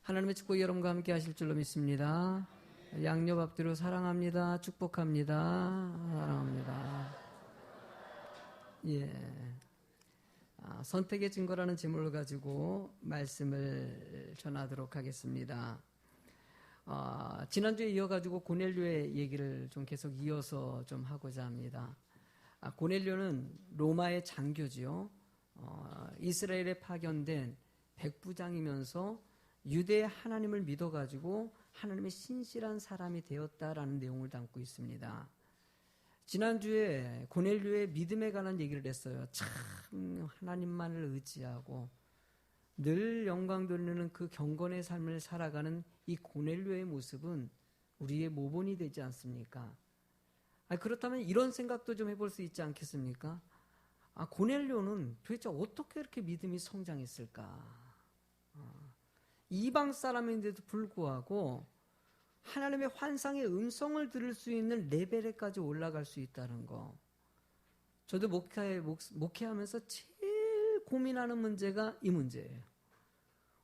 하나님의 축복이 여러분과 함께 하실 줄로 믿습니다. 양옆 앞뒤로 사랑합니다. 축복합니다. 사랑합니다. 선택의 증거라는 제목을 가지고 말씀을 전하도록 하겠습니다. 지난주에 이어가지고 고넬료의 얘기를 좀 계속 이어서 좀 하고자 합니다. 고넬료는 로마의 장교지요. 이스라엘에 파견된 백부장이면서 유대의 하나님을 믿어가지고 하나님의 신실한 사람이 되었다라는 내용을 담고 있습니다. 지난주에 고넬료의 믿음에 관한 얘기를 했어요. 참 하나님만을 의지하고 늘 영광 돌리는 그 경건의 삶을 살아가는 이 고넬료의 모습은 우리의 모본이 되지 않습니까? 그렇다면 이런 생각도 좀 해볼 수 있지 않겠습니까? 고넬료는 도대체 어떻게 이렇게 믿음이 성장했을까? 이방 사람인데도 불구하고 하나님의 환상의 음성을 들을 수 있는 레벨에까지 올라갈 수 있다는 거. 저도 목회하면서 제일 고민하는 문제가 이 문제예요.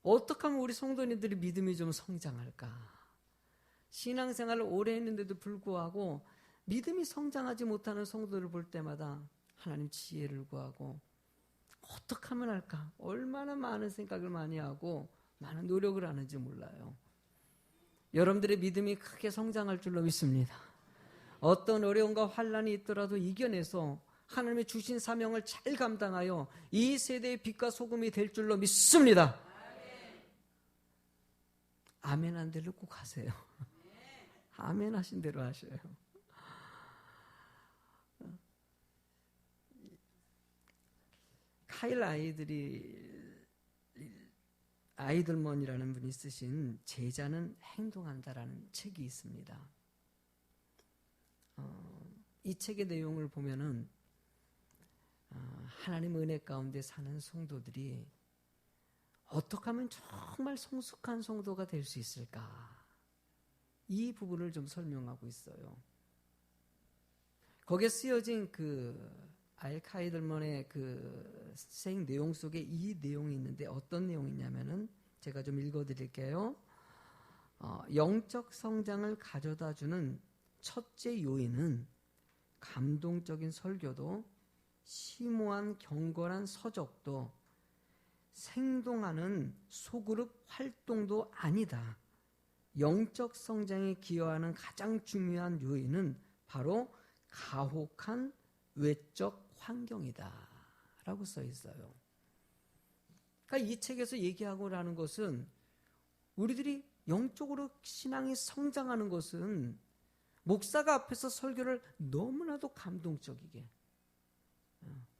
어떻게 하면 우리 성도님들이 믿음이 좀 성장할까? 신앙생활을 오래 했는데도 불구하고 믿음이 성장하지 못하는 성도를 볼 때마다 하나님 지혜를 구하고 어떻게 하면 할까? 얼마나 많은 생각을 많이 하고 많은 노력을 하는지 몰라요. 여러분들의 믿음이 크게 성장할 줄로 믿습니다. 어떤 어려움과 환난이 있더라도 이겨내서 하나님의 주신 사명을 잘 감당하여 이 세대의 빛과 소금이 될 줄로 믿습니다. 아멘 한 대로 꼭 하세요. 아멘 하신 대로 하셔요. 카일 아이들먼이라는 분이 쓰신 제자는 행동한다라는 책이 있습니다. 이 책의 내용을 보면은 하나님 은혜 가운데 사는 성도들이 어떻게 하면 정말 성숙한 성도가 될 수 있을까? 이 부분을 좀 설명하고 있어요. 거기에 쓰여진 알카이들먼의 생 내용 속에 이 내용이 있는데 어떤 내용이냐면은 제가 좀 읽어드릴게요. 영적 성장을 가져다주는 첫째 요인은 감동적인 설교도 심오한 경건한 서적도 생동하는 소그룹 활동도 아니다. 영적 성장에 기여하는 가장 중요한 요인은 바로 가혹한 외적 환경이다 라고 써 있어요. 그러니까 이 책에서 얘기하고 하는 것은 우리들이 영적으로 신앙이 성장하는 것은 목사가 앞에서 설교를 너무나도 감동적이게,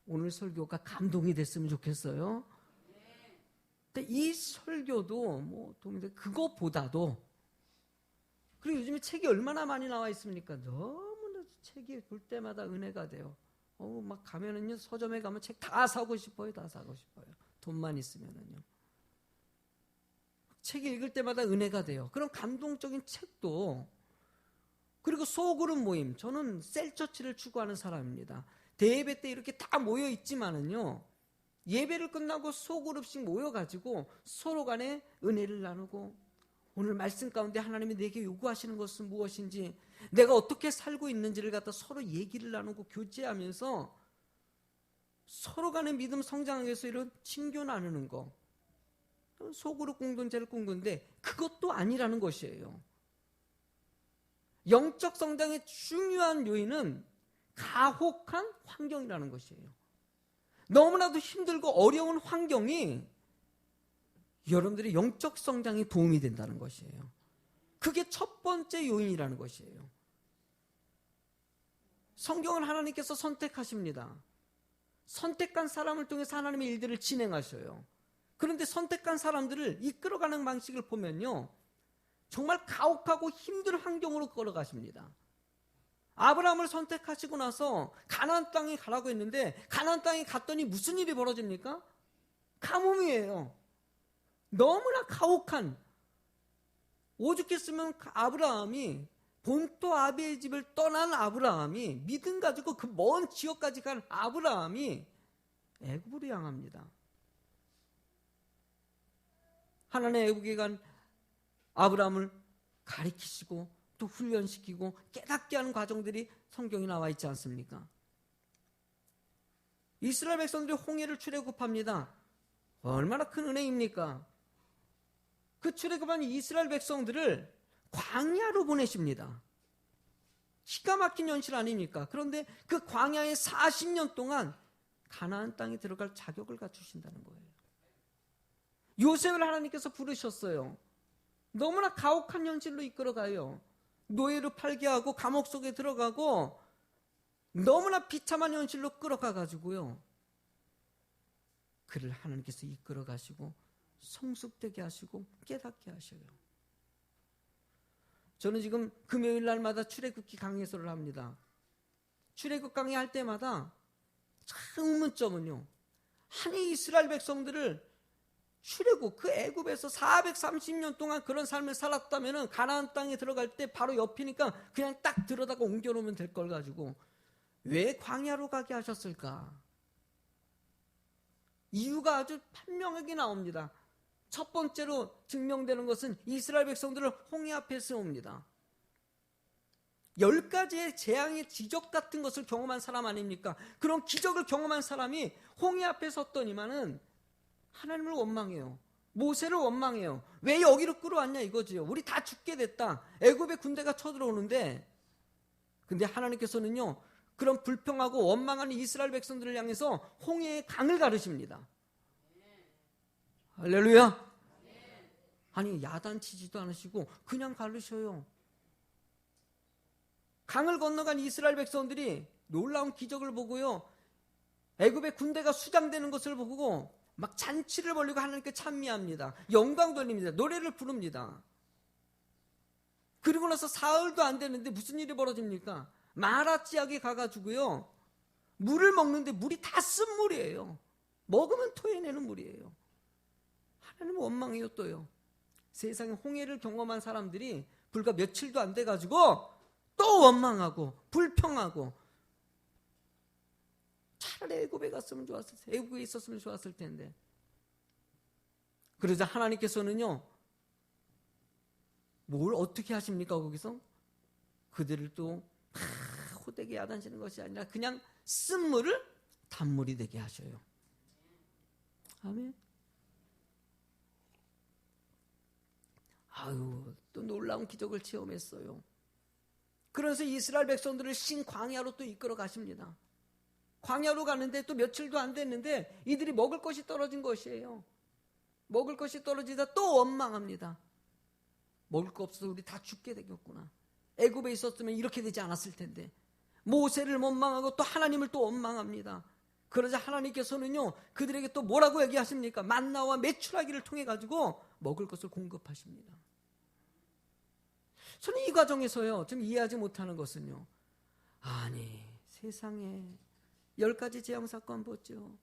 오늘 설교가 감동이 됐으면 좋겠어요. 근데 이 설교도 도움이 돼. 그것보다도, 그리고 요즘에 책이 얼마나 많이 나와 있습니까? 너무나 책이 볼 때마다 은혜가 돼요. 막 가면은요, 서점에 가면 책 다 사고 싶어요. 다 사고 싶어요. 돈만 있으면은요. 책 읽을 때마다 은혜가 돼요. 그런 감동적인 책도, 그리고 소그룹 모임, 저는 셀처치를 추구하는 사람입니다. 대예배 때 이렇게 다 모여 있지만은요, 예배를 끝나고 소그룹씩 모여가지고 서로 간에 은혜를 나누고, 오늘 말씀 가운데 하나님이 내게 요구하시는 것은 무엇인지, 내가 어떻게 살고 있는지를 갖다 서로 얘기를 나누고 교제하면서 서로 간의 믿음 성장하기 위해서 이런 친교 나누는 거, 소그룹 공동체를 꿈꾸는데 그것도 아니라는 것이에요. 영적 성장의 중요한 요인은 가혹한 환경이라는 것이에요. 너무나도 힘들고 어려운 환경이 여러분들의 영적 성장에 도움이 된다는 것이에요. 그게 첫 번째 요인이라는 것이에요. 성경은 하나님께서 선택하십니다. 선택한 사람을 통해서 하나님의 일들을 진행하셔요. 그런데 선택한 사람들을 이끌어가는 방식을 보면요, 정말 가혹하고 힘든 환경으로 걸어가십니다. 아브라함을 선택하시고 나서 가나안 땅에 가라고 했는데 가나안 땅에 갔더니 무슨 일이 벌어집니까? 가뭄이에요. 너무나 가혹한, 오죽했으면 아브라함이 본토 아비의 집을 떠난 아브라함이, 믿음 가지고 그 먼 지역까지 간 아브라함이 애굽으로 향합니다. 하나님 애굽에 간 아브라함을 가리키시고 또 훈련시키고 깨닫게 하는 과정들이 성경에 나와 있지 않습니까? 이스라엘 백성들이 홍해를 출애굽합니다. 얼마나 큰 은혜입니까? 그 출애굽한 이스라엘 백성들을 광야로 보내십니다. 기가 막힌 현실 아닙니까? 그런데 그 광야에 40년 동안 가나안 땅에 들어갈 자격을 갖추신다는 거예요. 요셉을 하나님께서 부르셨어요. 너무나 가혹한 현실로 이끌어가요. 노예로 팔게 하고 감옥 속에 들어가고 너무나 비참한 현실로 끌어가가지고요. 그를 하나님께서 이끌어가시고 성숙되게 하시고 깨닫게 하셔요. 저는 지금 금요일 날마다 출애굽기 강해설을 합니다. 출애굽 강해할 때마다 참 의문점은요. 아니 이스라엘 백성들을 출애굽 그 애굽에서 430년 동안 그런 삶을 살았다면 가나안 땅에 들어갈 때 바로 옆이니까 그냥 딱 들어다가 옮겨놓으면 될 걸 가지고 왜 광야로 가게 하셨을까? 이유가 아주 판명하게 나옵니다. 첫 번째로 증명되는 것은 이스라엘 백성들을 홍해 앞에 세웁니다. 10가지의 재앙의 기적 같은 것을 경험한 사람 아닙니까? 그런 기적을 경험한 사람이 홍해 앞에 섰더니만은 하나님을 원망해요. 모세를 원망해요. 왜 여기로 끌어왔냐 이거지요. 우리 다 죽게 됐다. 애굽의 군대가 쳐들어오는데 근데 하나님께서는요. 그런 불평하고 원망하는 이스라엘 백성들을 향해서 홍해의 강을 가르십니다. 할렐루야. 아니 야단치지도 않으시고 그냥 가르셔요. 강을 건너간 이스라엘 백성들이 놀라운 기적을 보고요. 애굽의 군대가 수장되는 것을 보고 막 잔치를 벌이고 하나님께 찬미합니다. 영광 돌립니다. 노래를 부릅니다. 그리고 나서 사흘도 안 되는데 무슨 일이 벌어집니까? 마라 지역에 가가지고요. 물을 먹는데 물이 다 쓴물이에요. 먹으면 토해내는 물이에요. 하나님 원망해요 또요. 세상에 홍해를 경험한 사람들이 불과 며칠도 안 돼가지고 또 원망하고 불평하고 차라리 애굽에 갔으면 좋았을 텐데 애굽에 있었으면 좋았을 텐데 그러자 하나님께서는요 뭘 어떻게 하십니까 거기서? 그들을 또 호되게 야단치는 것이 아니라 그냥 쓴물을 단물이 되게 하셔요. 아멘. 아유 또 놀라운 기적을 체험했어요. 그래서 이스라엘 백성들을 신광야로 또 이끌어 가십니다. 광야로 가는데 또 며칠도 안 됐는데 이들이 먹을 것이 떨어진 것이에요. 먹을 것이 떨어지다 또 원망합니다. 먹을 거 없어서 우리 다 죽게 되겠구나. 애굽에 있었으면 이렇게 되지 않았을 텐데. 모세를 원망하고 또 하나님을 또 원망합니다. 그러자 하나님께서는요 그들에게 또 뭐라고 얘기하십니까? 만나와 메추라기를 통해 가지고 먹을 것을 공급하십니다. 저는 이 과정에서요 좀 이해하지 못하는 것은요 아니 세상에 10가지 재앙 사건 보죠.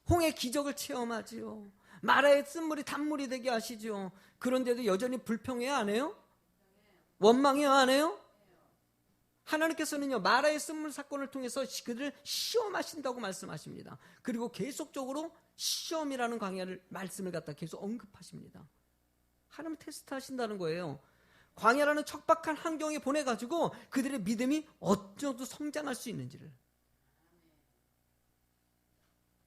홍해 기적을 체험하지요. 마라의 쓴물이 단물이 되게 하시죠. 그런데도 여전히 불평해야 안 해요? 원망해야 안 해요? 하나님께서는요 마라의 쓴물 사건을 통해서 그들을 시험하신다고 말씀하십니다. 그리고 계속적으로 시험이라는 광야를 말씀을 갖다 계속 언급하십니다. 하나님 테스트 하신다는 거예요. 광야라는 척박한 환경에 보내가지고 그들의 믿음이 어쩌도 성장할 수 있는지를.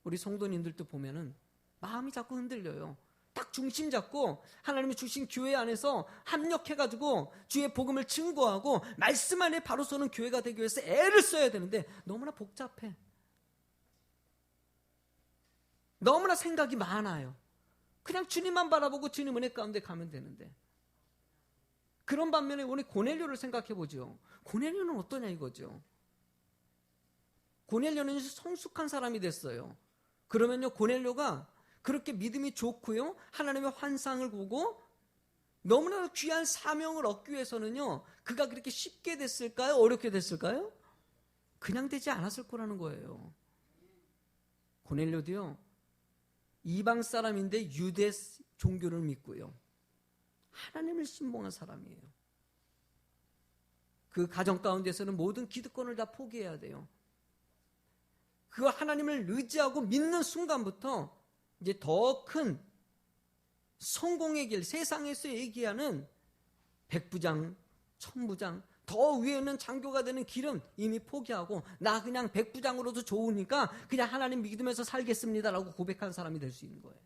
우리 성도님들도 보면은 마음이 자꾸 흔들려요. 딱 중심 잡고 하나님이 주신 교회 안에서 합력해가지고 주의 복음을 증거하고 말씀 안에 바로 서는 교회가 되기 위해서 애를 써야 되는데 너무나 복잡해. 너무나 생각이 많아요. 그냥 주님만 바라보고 주님 은혜 가운데 가면 되는데 그런 반면에 우리 고넬료를 생각해 보죠. 고넬료는 어떠냐 이거죠. 고넬료는 성숙한 사람이 됐어요. 그러면요 고넬료가 그렇게 믿음이 좋고요 하나님의 환상을 보고 너무나 귀한 사명을 얻기 위해서는요 그가 그렇게 쉽게 됐을까요? 어렵게 됐을까요? 그냥 되지 않았을 거라는 거예요. 고넬료도요 이방 사람인데 유대 종교를 믿고요 하나님을 신봉한 사람이에요. 그 가정 가운데서는 모든 기득권을 다 포기해야 돼요. 그 하나님을 의지하고 믿는 순간부터 이제 더 큰 성공의 길, 세상에서 얘기하는 백부장, 천부장, 더 위에는 장교가 되는 길은 이미 포기하고 나 그냥 백부장으로도 좋으니까 그냥 하나님 믿으면서 살겠습니다라고 고백한 사람이 될 수 있는 거예요.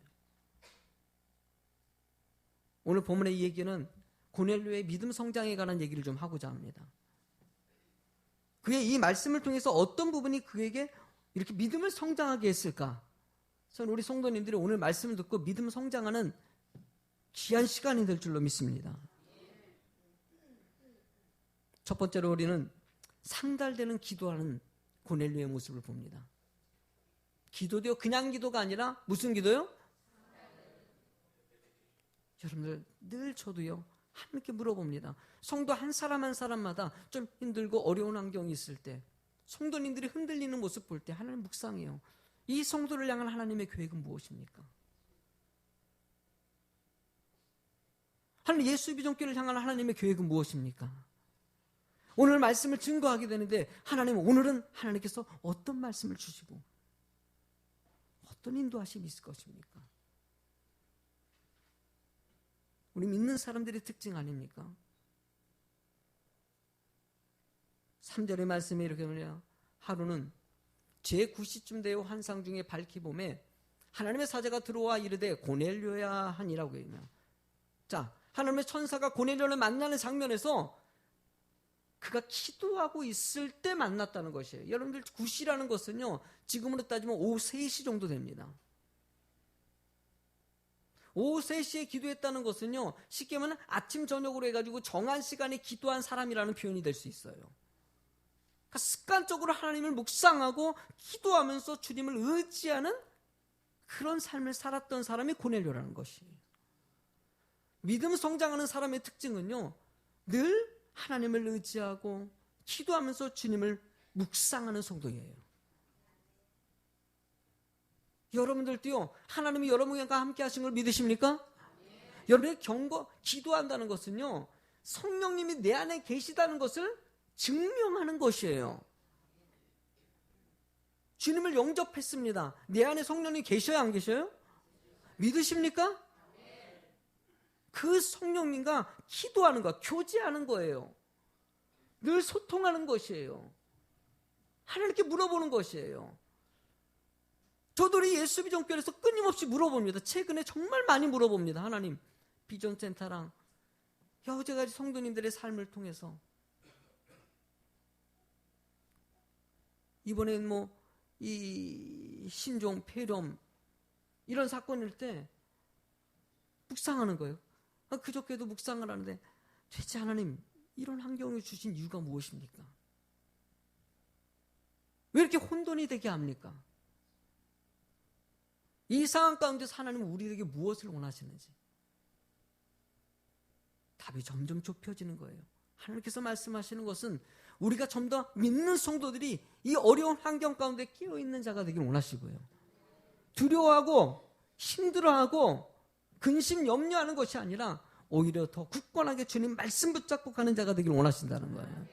오늘 본문의 이 얘기는 고넬료의 믿음 성장에 관한 얘기를 좀 하고자 합니다. 그의 이 말씀을 통해서 어떤 부분이 그에게 이렇게 믿음을 성장하게 했을까? 저는 우리 성도님들이 오늘 말씀을 듣고 믿음 성장하는 귀한 시간이 될 줄로 믿습니다. 첫 번째로 우리는 상달되는 기도하는 고넬료의 모습을 봅니다. 기도도요, 그냥 기도가 아니라 무슨 기도요? 여러분들 늘 저도요 하나님께 물어봅니다. 성도 한 사람 한 사람마다 좀 힘들고 어려운 환경이 있을 때, 성도님들이 흔들리는 모습 볼 때 하나님 묵상해요. 이 성도를 향한 하나님의 계획은 무엇입니까? 하나님 예수 비전교회를 향한 하나님의 계획은 무엇입니까? 오늘 말씀을 증거하게 되는데 하나님 오늘은 하나님께서 어떤 말씀을 주시고 어떤 인도하심이 있을 것입니까? 우리 믿는 사람들의 특징 아닙니까? 3절의 말씀에 이렇게 말해요. 하루는 제9시쯤 되어 환상 중에 밝히 봄에 하나님의 사자가 들어와 이르되 고넬료야 하니라고 해요. 자, 하나님의 천사가 고넬료를 만나는 장면에서 그가 기도하고 있을 때 만났다는 것이에요. 여러분들 9시라는 것은요, 지금으로 따지면 오후 3시 정도 됩니다. 오후 3시에 기도했다는 것은요, 쉽게 말하면 아침 저녁으로 해가지고 정한 시간에 기도한 사람이라는 표현이 될 수 있어요. 그러니까 습관적으로 하나님을 묵상하고 기도하면서 주님을 의지하는 그런 삶을 살았던 사람이 고넬료라는 것이에요. 믿음 성장하는 사람의 특징은요, 늘 하나님을 의지하고 기도하면서 주님을 묵상하는 성도예요. 여러분들도요, 하나님이 여러분과 함께 하신 걸 믿으십니까? 여러분의 기도한다는 것은요, 성령님이 내 안에 계시다는 것을 증명하는 것이에요. 주님을 영접했습니다. 내 안에 성령님이 계셔야 안 계셔요? 믿으십니까? 그 성령님과 기도하는 것, 교제하는 거예요. 늘 소통하는 것이에요. 하나님께 물어보는 것이에요. 저도 우리 예수 비전교회에서 끊임없이 물어봅니다. 최근에 정말 많이 물어봅니다. 하나님, 비전센터랑 여태까지 성도님들의 삶을 통해서 이번엔 이 신종, 폐렴 이런 사건일 때 묵상하는 거예요. 그저께도 묵상을 하는데 대체 하나님 이런 환경을 주신 이유가 무엇입니까? 왜 이렇게 혼돈이 되게 합니까? 이 상황 가운데서 하나님은 우리에게 무엇을 원하시는지 답이 점점 좁혀지는 거예요. 하나님께서 말씀하시는 것은 우리가 좀 더 믿는 성도들이 이 어려운 환경 가운데 끼어있는 자가 되길 원하시고요. 두려워하고 힘들어하고 근심 염려하는 것이 아니라 오히려 더 굳건하게 주님 말씀 붙잡고 가는 자가 되길 원하신다는 거예요.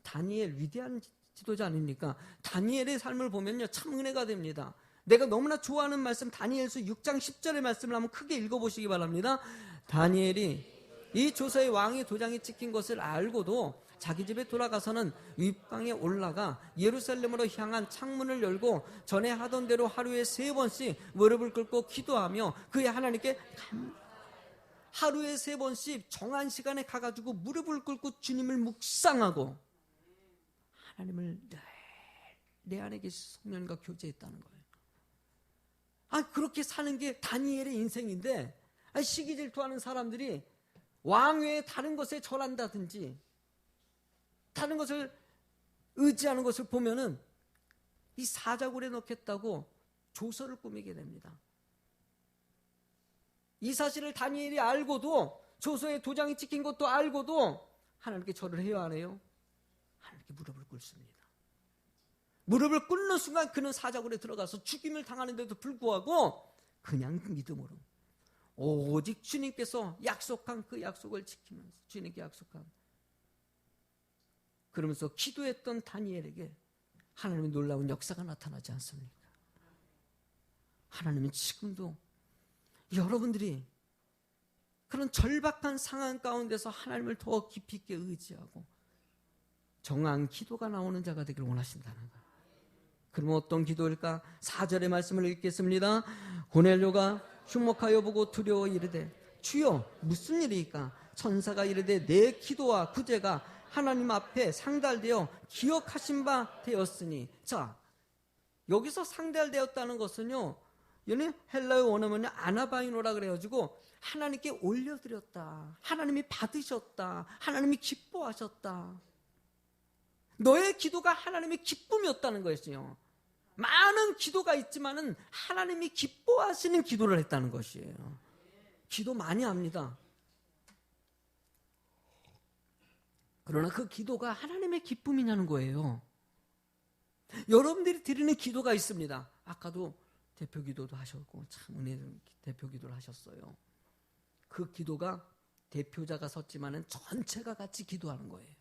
다니엘 위대한 지도자 아닙니까? 다니엘의 삶을 보면요 참 은혜가 됩니다. 내가 너무나 좋아하는 말씀 다니엘서 6장 10절의 말씀을 한번 크게 읽어보시기 바랍니다. 다니엘이 이 조서의 왕의 도장이 찍힌 것을 알고도 자기 집에 돌아가서는 윗방에 올라가 예루살렘으로 향한 창문을 열고 전에 하던 대로 하루에 3번씩 무릎을 꿇고 기도하며 그의 하나님께 하루에 3번씩 정한 시간에 가가지고 무릎을 꿇고 주님을 묵상하고 하나님을 늘 내 안에 계신 성령과 교제했다는 거예요. 그렇게 사는 게 다니엘의 인생인데 시기 질투하는 사람들이 왕 외에 다른 것에 절한다든지 다른 것을 의지하는 것을 보면은 이 사자굴에 넣겠다고 조서를 꾸미게 됩니다. 이 사실을 다니엘이 알고도 조서에 도장이 찍힌 것도 알고도 하나님께 절을 해야 하네요. 하나님께 무릎을 꿇습니다. 무릎을 꿇는 순간 그는 사자굴에 들어가서 죽임을 당하는데도 불구하고 그냥 믿음으로 오직 주님께서 약속한 그 약속을 지키면서 주님께 약속한 그러면서 기도했던 다니엘에게 하나님의 놀라운 역사가 나타나지 않습니까? 하나님은 지금도 여러분들이 그런 절박한 상황 가운데서 하나님을 더 깊이 있게 의지하고 정한 기도가 나오는 자가 되기를 원하신다는 거예요. 그럼 어떤 기도일까? 4절의 말씀을 읽겠습니다. 고넬료가 흉목하여 보고 두려워 이르되 주여 무슨 일이니까? 천사가 이르되 내 기도와 구제가 하나님 앞에 상달되어 기억하신 바 되었으니. 자, 여기서 상달되었다는 것은요, 얘는 헬라어 원어면은 아나바이노라 그래가지고 하나님께 올려드렸다, 하나님이 받으셨다, 하나님이 기뻐하셨다. 너의 기도가 하나님의 기쁨이었다는 것이요. 많은 기도가 있지만은 하나님이 기뻐하시는 기도를 했다는 것이에요. 기도 많이 합니다. 그러나 그 기도가 하나님의 기쁨이냐는 거예요. 여러분들이 드리는 기도가 있습니다. 아까도 대표 기도도 하셨고 참 은혜는 대표 기도를 하셨어요. 그 기도가 대표자가 섰지만은 전체가 같이 기도하는 거예요.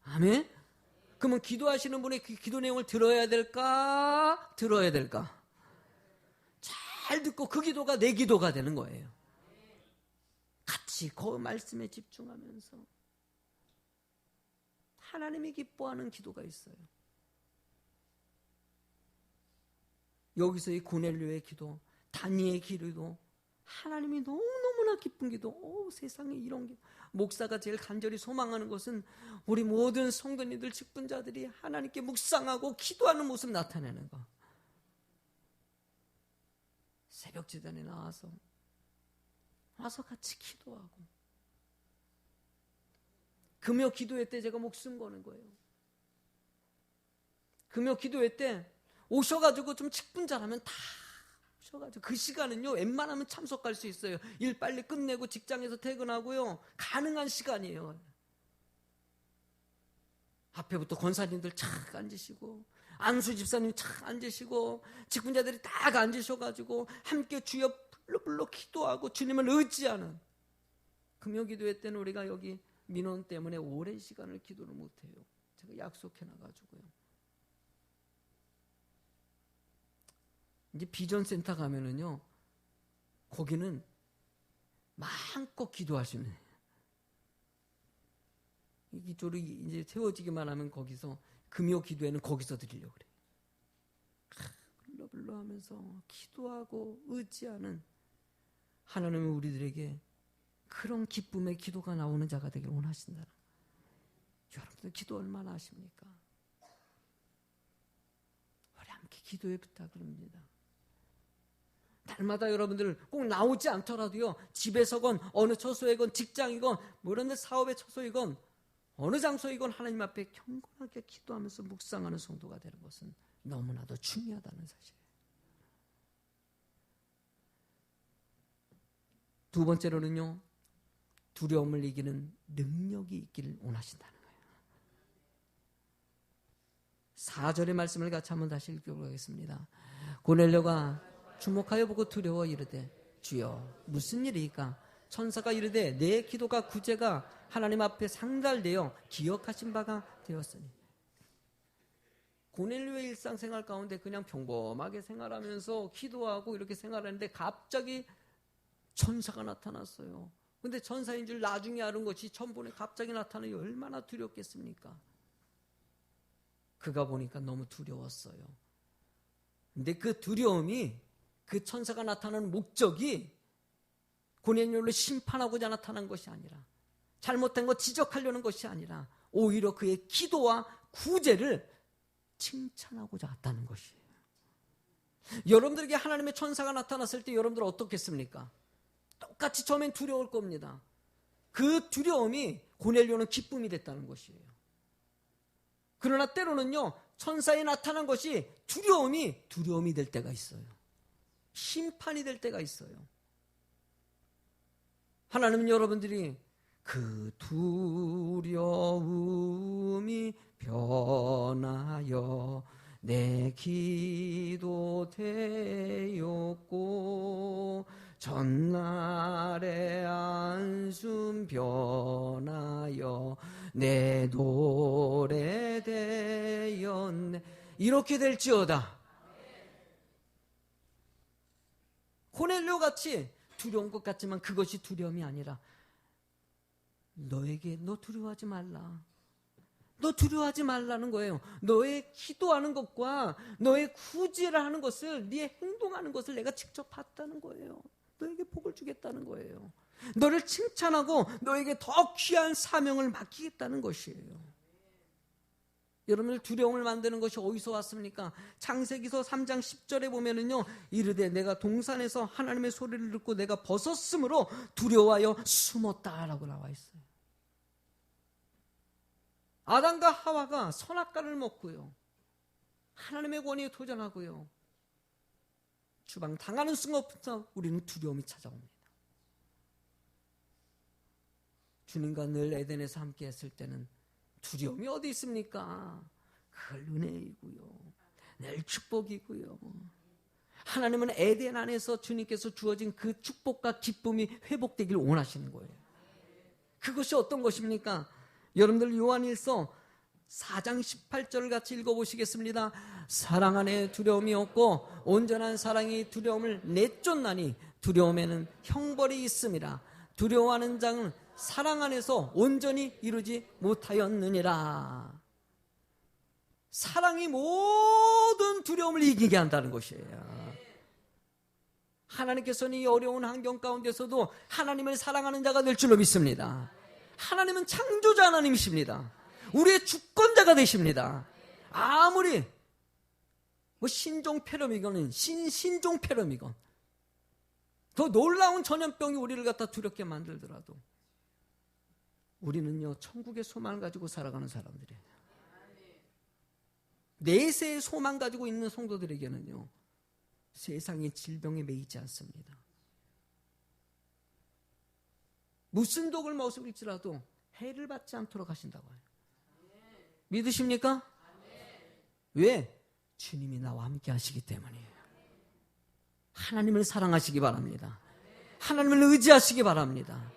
아멘? 그러면 기도하시는 분의 그 기도 내용을 들어야 될까? 들어야 될까? 잘 듣고 그 기도가 내 기도가 되는 거예요. 같이 그 말씀에 집중하면서 하나님이 기뻐하는 기도가 있어요. 여기서 이 고넬료의 기도, 다니엘의 기도도 하나님이 너무너무나 기쁜 기도. 세상에 이런 기도. 목사가 제일 간절히 소망하는 것은 우리 모든 성도님들, 직분자들이 하나님께 묵상하고 기도하는 모습 나타내는 거. 새벽 지단에 나와서 같이 기도하고, 금요 기도회 때 제가 목숨 거는 거예요. 금요 기도회 때 오셔가지고 좀 직분자라면 다 오셔가지고, 그 시간은요 웬만하면 참석할 수 있어요. 일 빨리 끝내고 직장에서 퇴근하고요, 가능한 시간이에요. 앞에부터 권사님들 착 앉으시고, 안수 집사님 착 앉으시고, 직분자들이 딱 앉으셔가지고 함께 주여 불러 기도하고 주님을 의지하는 금요 기도회 때는 우리가 여기 민원 때문에 오랜 시간을 기도를 못해요. 제가 약속해놔가지고요. 이제 비전센터 가면은요, 거기는 마음껏 기도할 수 있는, 이쪽으로 이제 세워지기만 하면 거기서 금요 기도회는 거기서 드리려고 그래요. 불러 하면서 기도하고 의지하는 하나님은 우리들에게 그런 기쁨의 기도가 나오는 자가 되기를 원하신다. 여러분들 기도 얼마나 하십니까? 우리 함께 기도에 부탁을 합니다. 날마다 여러분들 꼭 나오지 않더라도요, 집에서건 어느 처소이건 직장이건 뭐 이런 데 사업의 처소이건 어느 장소이건 하나님 앞에 경건하게 기도하면서 묵상하는 성도가 되는 것은 너무나도 중요하다는 사실이에요. 두 번째로는요, 두려움을 이기는 능력이 있기를 원하신다는 거예요. 4절의 말씀을 같이 한번 다시 읽어보겠습니다. 고넬료가 주목하여 보고 두려워 이르되 주여 무슨 일이니까? 천사가 이르되 내 기도가 구제가 하나님 앞에 상달되어 기억하신 바가 되었으니. 고넬료의 일상생활 가운데 그냥 평범하게 생활하면서 기도하고 이렇게 생활하는데 갑자기 천사가 나타났어요. 근데 천사인 줄 나중에 알은 것이 천번에 갑자기 나타나니 얼마나 두렵겠습니까? 그가 보니까 너무 두려웠어요. 근데 그 두려움이, 그 천사가 나타나는 목적이 고넬료를 심판하고자 나타난 것이 아니라, 잘못된 것 지적하려는 것이 아니라 오히려 그의 기도와 구제를 칭찬하고자 왔다는 것이에요. 여러분들에게 하나님의 천사가 나타났을 때 여러분들은 어떻겠습니까? 똑같이 처음엔 두려울 겁니다. 그 두려움이 고넬료는 기쁨이 됐다는 것이에요. 그러나 때로는요, 천사에 나타난 것이 두려움이 될 때가 있어요. 심판이 될 때가 있어요. 하나님은 여러분들이 그 두려움이 변하여 내 기도 되었고 전날의 안숨 변하여 내 노래 되었네. 이렇게 될지어다. 고넬료 같이 두려운 것 같지만 그것이 두려움이 아니라 너에게 너 두려워하지 말라. 너 두려워하지 말라는 거예요. 너의 기도하는 것과 너의 구제를 하는 것을, 네 행동하는 것을 내가 직접 봤다는 거예요. 너에게 복을 주겠다는 거예요. 너를 칭찬하고 너에게 더 귀한 사명을 맡기겠다는 것이에요. 여러분들 두려움을 만드는 것이 어디서 왔습니까? 창세기서 3장 10절에 보면은요, 이르되 내가 동산에서 하나님의 소리를 듣고 내가 벗었으므로 두려워하여 숨었다라고 나와 있어요. 아담과 하와가 선악과를 먹고요, 하나님의 권위에 도전하고요, 추방 당하는 순간부터 우리는 두려움이 찾아옵니다. 주님과 늘 에덴에서 함께 했을 때는 두려움이 어디 있습니까? 그걸 은혜이고요, 늘 축복이고요. 하나님은 에덴 안에서 주님께서 주어진 그 축복과 기쁨이 회복되길 원하시는 거예요. 그것이 어떤 것입니까? 여러분들 요한일서 4장 18절을 같이 읽어보시겠습니다. 사랑 안에 두려움이 없고 온전한 사랑이 두려움을 내쫓나니 두려움에는 형벌이 있음이라. 두려워하는 자는 사랑 안에서 온전히 이루지 못하였느니라. 사랑이 모든 두려움을 이기게 한다는 것이에요. 하나님께서는 이 어려운 환경 가운데서도 하나님을 사랑하는 자가 될 줄로 믿습니다. 하나님은 창조자 하나님이십니다. 우리의 주권자가 되십니다. 아무리 신종폐렴이건 신종폐렴이건 더 놀라운 전염병이 우리를 갖다 두렵게 만들더라도 우리는요, 천국의 소망을 가지고 살아가는 사람들이에요. 내세의 소망 가지고 있는 성도들에게는요, 세상의 질병에 매이지 않습니다. 무슨 독을 먹을지라도 해를 받지 않도록 하신다고 해요. 믿으십니까? 왜? 주님이 나와 함께 하시기 때문이에요. 하나님을 사랑하시기 바랍니다. 하나님을 의지하시기 바랍니다.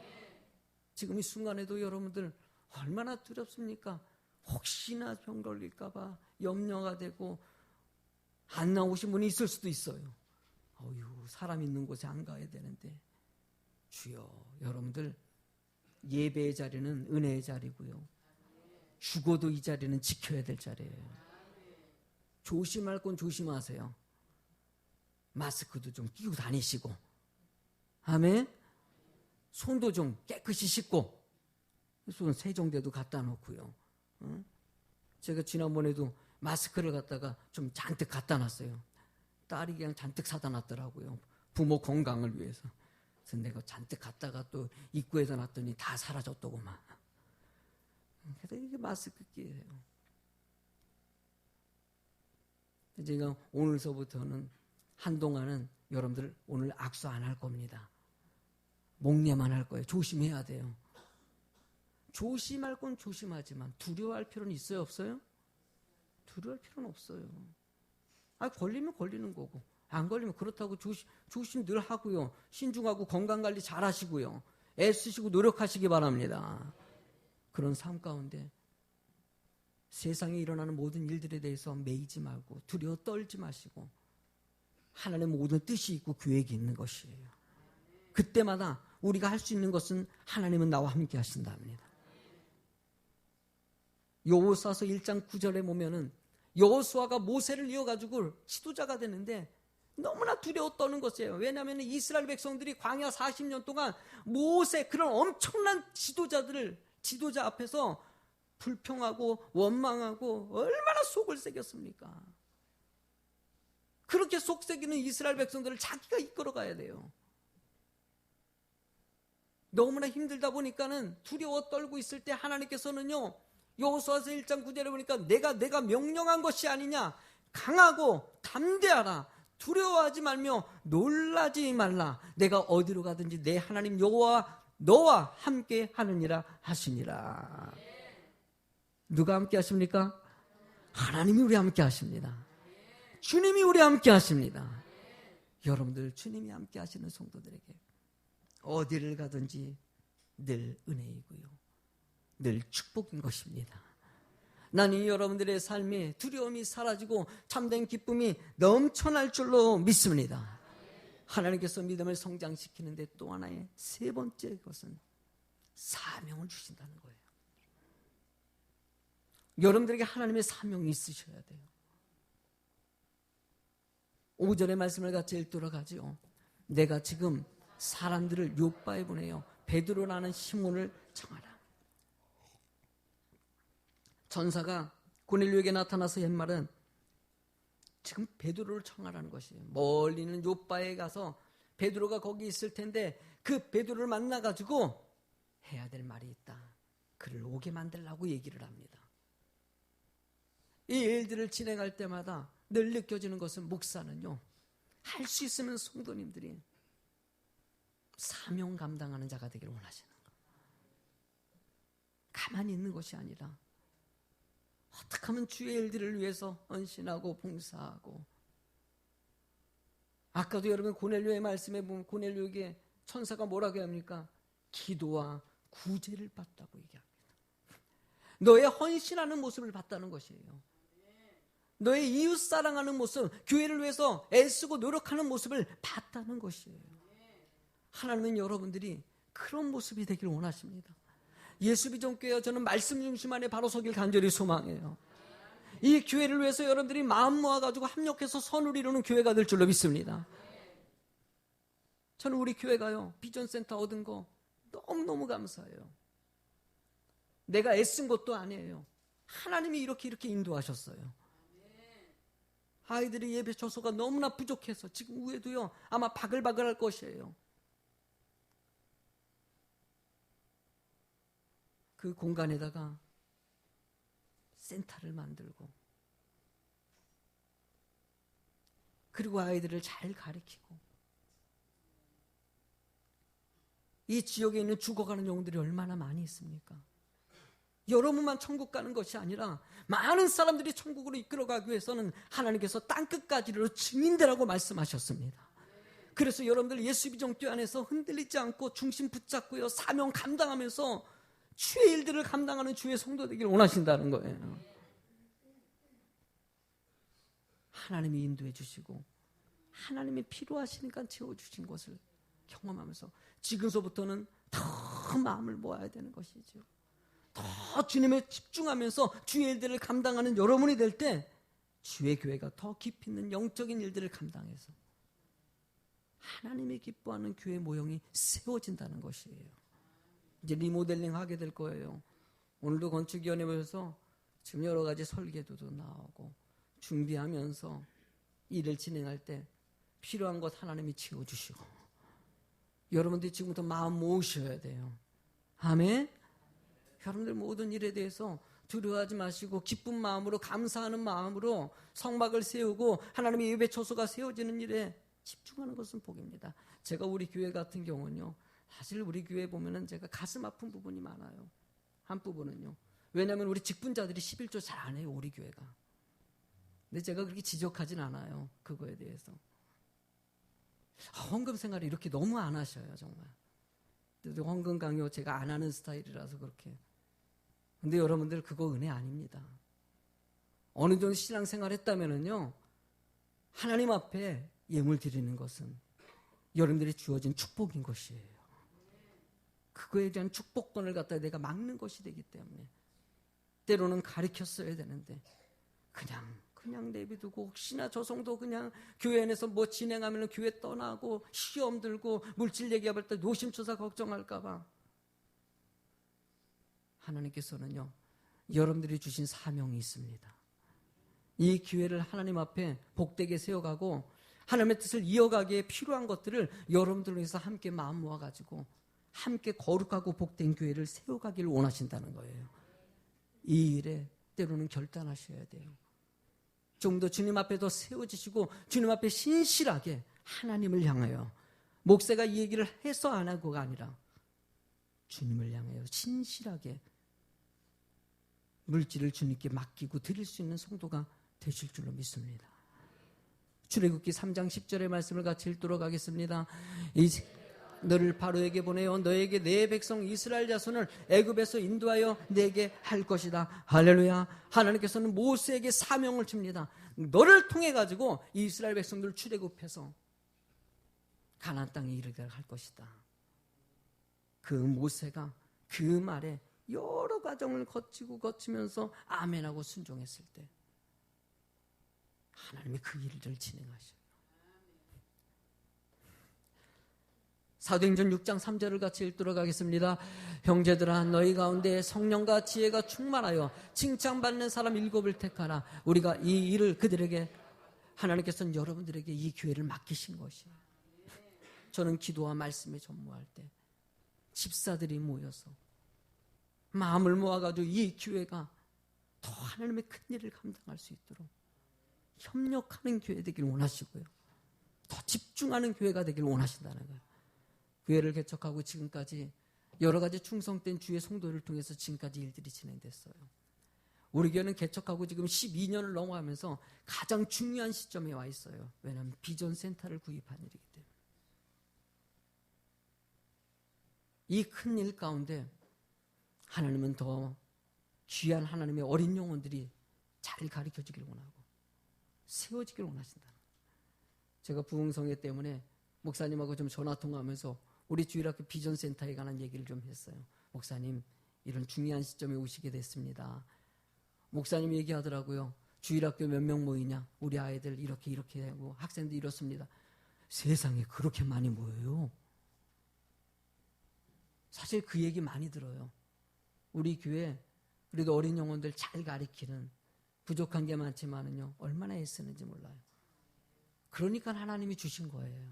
지금 이 순간에도 여러분들 얼마나 두렵습니까? 혹시나 병 걸릴까 봐 염려가 되고 안 나오신 분이 있을 수도 있어요. 사람 있는 곳에 안 가야 되는데. 주여, 여러분들 예배의 자리는 은혜의 자리고요, 죽어도 이 자리는 지켜야 될 자리예요. 조심할 건 조심하세요. 마스크도 좀 끼고 다니시고, 아멘. 손도 좀 깨끗이 씻고, 손 세정대도 갖다 놓고요. 제가 지난번에도 마스크를 갖다가 좀 잔뜩 갖다 놨어요. 딸이 그냥 잔뜩 사다 놨더라고요. 부모 건강을 위해서. 그래서 내가 잔뜩 갖다가 또 입구에다 놨더니 다 사라졌더구만. 그래서 이게 마스크 끼예요. 제가 오늘서부터는 한동안은 여러분들 오늘 악수 안 할 겁니다. 목례만 할 거예요. 조심해야 돼요. 조심할 건 조심하지만 두려워할 필요는 있어요, 없어요? 두려워할 필요는 없어요. 걸리면 걸리는 거고, 안 걸리면 그렇다고 조심 늘 하고요, 신중하고 건강관리 잘 하시고요, 애쓰시고 노력하시기 바랍니다. 그런 삶 가운데 세상에 일어나는 모든 일들에 대해서 매이지 말고 두려워 떨지 마시고 하나님의 모든 뜻이 있고 계획이 있는 것이에요. 그때마다 우리가 할 수 있는 것은 하나님은 나와 함께 하신답니다. 여호수아서 1장 9절에 보면은 여호수아가 모세를 이어가지고 지도자가 되는데 너무나 두려워 떠는 것이에요. 왜냐하면 이스라엘 백성들이 광야 40년 동안 모세, 그런 엄청난 지도자 앞에서 불평하고 원망하고 얼마나 속을 새겼습니까? 그렇게 속 새기는 이스라엘 백성들을 자기가 이끌어 가야 돼요. 너무나 힘들다 보니까는 두려워 떨고 있을 때 하나님께서는요, 여호수아서 1장 9절에 보니까 내가 명령한 것이 아니냐, 강하고 담대하라, 두려워하지 말며 놀라지 말라, 내가 어디로 가든지 내 하나님 여호와 너와 함께 하느니라 하시니라. 누가 함께 하십니까? 하나님이 우리 함께 하십니다. 주님이 우리 함께 하십니다. 여러분들 주님이 함께 하시는 성도들에게 어디를 가든지 늘 은혜이고요, 늘 축복인 것입니다. 나는 여러분들의 삶에 두려움이 사라지고 참된 기쁨이 넘쳐날 줄로 믿습니다. 하나님께서 믿음을 성장시키는데 또 하나의 세 번째 것은 사명을 주신다는 거예요. 여러분들에게 하나님의 사명이 있으셔야 돼요. 5절의 말씀을 같이 읽도록 하죠. 내가 지금 사람들을 요바에 보내요. 베드로라는 시몬을 청하라. 전사가 고넬료에게 나타나서 한 말은 지금 베드로를 청하라는 것이에요. 멀리 있는 요바에 가서 베드로가 거기 있을 텐데 그 베드로를 만나가지고 해야 될 말이 있다. 그를 오게 만들라고 얘기를 합니다. 이 일들을 진행할 때마다 늘 느껴지는 것은 목사는요, 할 수 있으면 성도님들이 사명 감당하는 자가 되기를 원하시는 거예요. 가만히 있는 것이 아니라 어떻게 하면 주의 일들을 위해서 헌신하고 봉사하고, 아까도 여러분 고넬료의 말씀에 보면 고넬료에게 천사가 뭐라고 합니까? 기도와 구제를 봤다고 얘기합니다. 너의 헌신하는 모습을 봤다는 것이에요. 너의 이웃 사랑하는 모습, 교회를 위해서 애쓰고 노력하는 모습을 봤다는 것이에요. 하나님은 여러분들이 그런 모습이 되기를 원하십니다. 예수비전교회와 저는 말씀 중심 안에 바로 서길 간절히 소망해요. 이 교회를 위해서 여러분들이 마음 모아가지고 합력해서 선을 이루는 교회가 될 줄로 믿습니다. 저는 우리 교회가요, 비전센터 얻은 거 너무너무 감사해요. 내가 애쓴 것도 아니에요. 하나님이 이렇게 인도하셨어요. 아이들이 예배 처소가 너무나 부족해서 지금 후에도요 아마 바글바글할 것이에요. 그 공간에다가 센터를 만들고, 그리고 아이들을 잘 가르치고, 이 지역에 있는 죽어가는 영혼들이 얼마나 많이 있습니까? 여러분만 천국 가는 것이 아니라 많은 사람들이 천국으로 이끌어가기 위해서는 하나님께서 땅끝까지로 증인되라고 말씀하셨습니다. 그래서 여러분들 예수비전교회 안에서 흔들리지 않고 중심 붙잡고요, 사명 감당하면서 주의 일들을 감당하는 주의 성도 되기를 원하신다는 거예요. 하나님이 인도해 주시고 하나님이 필요하시니까 채워주신 것을 경험하면서 지금서부터는 더 마음을 모아야 되는 것이죠. 더 주님에 집중하면서 주의 일들을 감당하는 여러분이 될 때 주의 교회가 더 깊이 있는 영적인 일들을 감당해서 하나님이 기뻐하는 교회 모형이 세워진다는 것이에요. 이제 리모델링 하게 될 거예요. 오늘도 건축위원회에서 지금 여러 가지 설계도도 나오고 준비하면서 일을 진행할 때 필요한 것 하나님이 채워주시고, 여러분들이 지금부터 마음 모으셔야 돼요. 아멘. 여러분들 모든 일에 대해서 두려워하지 마시고 기쁜 마음으로, 감사하는 마음으로 성막을 세우고 하나님의 예배 처소가 세워지는 일에 집중하는 것은 복입니다. 제가 우리 교회 같은 경우는요, 사실 우리 교회 보면은 제가 가슴 아픈 부분이 많아요. 한 부분은요, 왜냐하면 우리 직분자들이 11조 잘 안 해요, 우리 교회가. 근데 제가 그렇게 지적하진 않아요, 그거에 대해서. 헌금 생활을 이렇게 너무 안 하셔요, 정말. 헌금 강요 제가 안 하는 스타일이라서 그렇게. 근데 여러분들 그거 은혜 아닙니다. 어느 정도 신앙생활 했다면은요, 하나님 앞에 예물 드리는 것은 여러분들이 주어진 축복인 것이에요. 그거에 대한 축복권을 갖다 내가 막는 것이 되기 때문에 때로는 가르쳤어야 되는데 그냥 내비두고, 혹시나 저 성도 그냥 교회 안에서 뭐 진행하면 교회 떠나고 시험 들고 물질 얘기할 때 노심초사 걱정할까 봐. 하나님께서는요, 여러분들이 주신 사명이 있습니다. 이 기회를 하나님 앞에 복되게 세워가고 하나님의 뜻을 이어가기에 필요한 것들을 여러분들로 해서 함께 마음 모아가지고 함께 거룩하고 복된 교회를 세워가기를 원하신다는 거예요. 이 일에 때로는 결단하셔야 돼요. 좀 더 주님 앞에 더 세워지시고 주님 앞에 신실하게 하나님을 향하여, 목사가 이 얘기를 해서 안 하고가 아니라 주님을 향하여 신실하게 물질을 주님께 맡기고 드릴 수 있는 성도가 되실 줄로 믿습니다. 출애굽기 3장 10절의 말씀을 같이 읽도록 하겠습니다. 너를 바로에게 보내어 너에게 내 백성 이스라엘 자손을 애굽에서 인도하여 내게 할 것이다. 할렐루야. 하나님께서는 모세에게 사명을 줍니다. 너를 통해 가지고 이스라엘 백성들을 출애굽해서 가나안 땅에 이르게 할 것이다. 그 모세가 그 말에 여러 과정을 거치면서 아멘하고 순종했을 때 하나님이 그 일을 진행하셔요. 사도행전 6장 3절을 같이 읽도록 하겠습니다. 형제들아 너희 가운데 성령과 지혜가 충만하여 칭찬받는 사람 7을 택하라. 우리가 이 일을 그들에게, 하나님께서는 여러분들에게 이 기회를 맡기신 것이에요. 저는 기도와 말씀에 전무할 때 집사들이 모여서 마음을 모아가지고 이 교회가 더 하나님의 큰 일을 감당할 수 있도록 협력하는 교회 되길 원하시고요. 더 집중하는 교회가 되길 원하신다는 거예요. 교회를 개척하고 지금까지 여러 가지 충성된 주의 성도를 통해서 지금까지 일들이 진행됐어요. 우리 교회는 개척하고 지금 12년을 넘어가면서 가장 중요한 시점에 와 있어요. 왜냐하면 비전 센터를 구입한 일이기 때문에. 이 큰 일 가운데 하나님은 더 귀한 하나님의 어린 영혼들이 잘 가르쳐주길 원하고 세워지길 원하신다. 제가 부흥성회 때문에 목사님하고 좀 전화통화하면서 우리 주일학교 비전센터에 관한 얘기를 좀 했어요. 목사님, 이런 중요한 시점에 오시게 됐습니다. 목사님이 얘기하더라고요. 주일학교 몇 명 모이냐? 우리 아이들 이렇게 하고 학생들 이렇습니다. 세상에 그렇게 많이 모여요? 사실 그 얘기 많이 들어요. 우리 교회 그래도 어린 영혼들 잘 가르치는, 부족한 게 많지만은요 얼마나 애쓰는지 몰라요. 그러니까 하나님이 주신 거예요.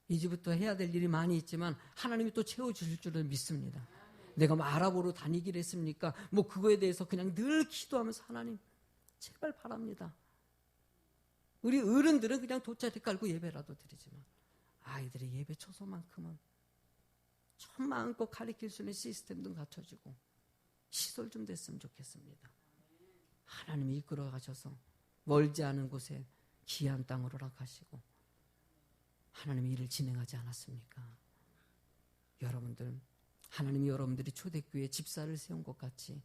이제부터 해야 될 일이 많이 있지만 하나님이 또 채워주실 줄을 믿습니다. 내가 뭐 아랍어로 다니기를 했습니까? 뭐 그거에 대해서 그냥 늘 기도하면서 하나님 제발 바랍니다. 우리 어른들은 그냥 돗자리 깔고 예배라도 드리지만 아이들의 예배 초소만큼은 좀 마음껏 가르칠 수 있는 시스템도 갖춰지고 시설 좀 됐으면 좋겠습니다. 하나님이 이끌어 가셔서 멀지 않은 곳에 귀한 땅을 허락하시고 하나님이 일을 진행하지 않았습니까? 여러분들, 하나님이 여러분들이 초대교회 집사를 세운 것 같이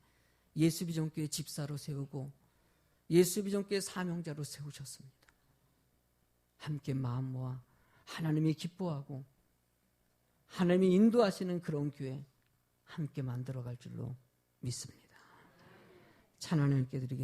예수비전교회 집사로 세우고 예수비전교회 사명자로 세우셨습니다. 함께 마음 모아 하나님이 기뻐하고 하나님이 인도하시는 그런 교회 함께 만들어갈 줄로 믿습니다. 찬양을 함께 드리겠습니다.